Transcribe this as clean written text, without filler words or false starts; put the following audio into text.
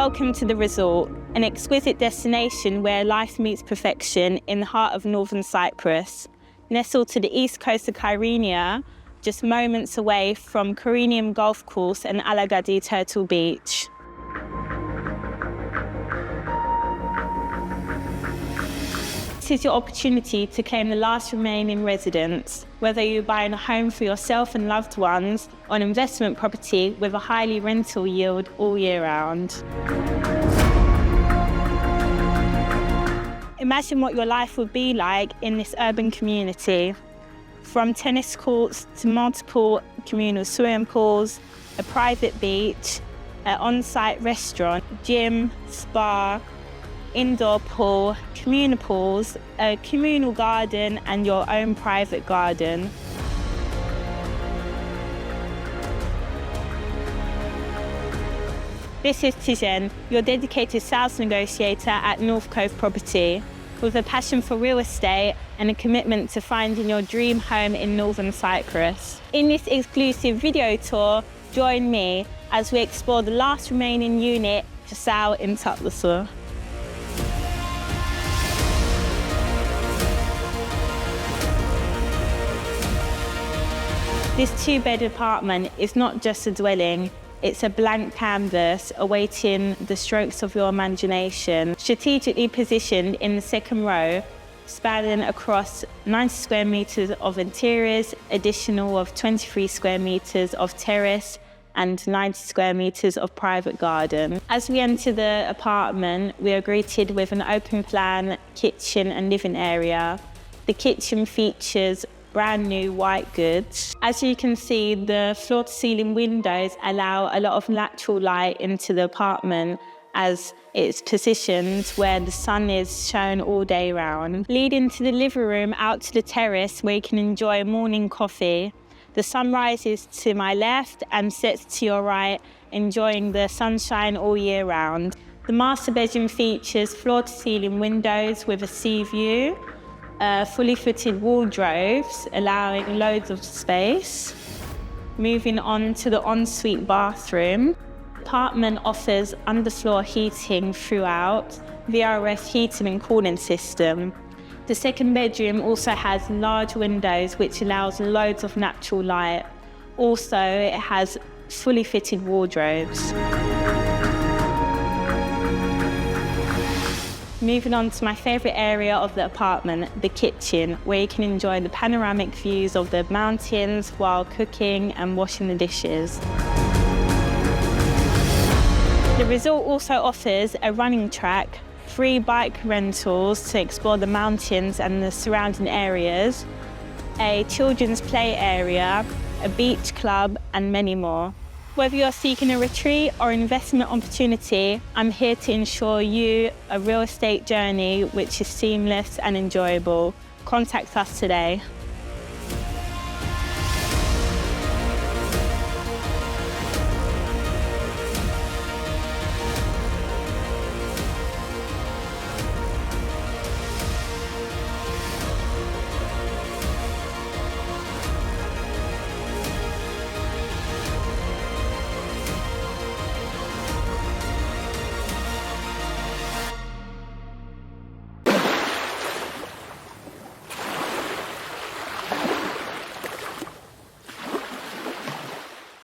Welcome to the resort, an exquisite destination where life meets perfection in the heart of northern Cyprus. Nestled to the east coast of Kyrenia, just moments away from Kyrenia Golf Course and Alagadi Turtle Beach. This is your opportunity to claim the last remaining residence, whether you're buying a home for yourself and loved ones or an investment property with a highly rental yield all year round. Imagine what your life would be like in this urban community. From tennis courts to multiple communal swimming pools, a private beach, an on-site restaurant, gym, spa, indoor pool, communal pools, a communal garden and your own private garden. This is Tijen, your dedicated sales negotiator at North Cove Property, with a passion for real estate and a commitment to finding your dream home in northern Cyprus. In this exclusive video tour, join me as we explore the last remaining unit for sale in Tatlisu. This two-bed apartment is not just a dwelling, it's a blank canvas awaiting the strokes of your imagination. Strategically positioned in the second row, spanning across 90 square metres of interiors, additional of 23 square metres of terrace and 90 square metres of private garden. As we enter the apartment, we are greeted with an open plan kitchen and living area. The kitchen features brand new white goods. As you can see, the floor-to-ceiling windows allow a lot of natural light into the apartment as it's positioned where the sun is shown all day round. Leading to the living room out to the terrace where you can enjoy morning coffee. The sun rises to my left and sets to your right, enjoying the sunshine all year round. The master bedroom features floor-to-ceiling windows with a sea view, fully fitted wardrobes, allowing loads of space. Moving on to the ensuite bathroom. The apartment offers underfloor heating throughout, VRF heating and cooling system. The second bedroom also has large windows which allows loads of natural light. Also, it has fully fitted wardrobes. Moving on to my favourite area of the apartment, the kitchen, where you can enjoy the panoramic views of the mountains while cooking and washing the dishes. The resort also offers a running track, free bike rentals to explore the mountains and the surrounding areas, a children's play area, a beach club and many more. Whether you're seeking a retreat or investment opportunity, I'm here to ensure you a real estate journey which is seamless and enjoyable. Contact us today.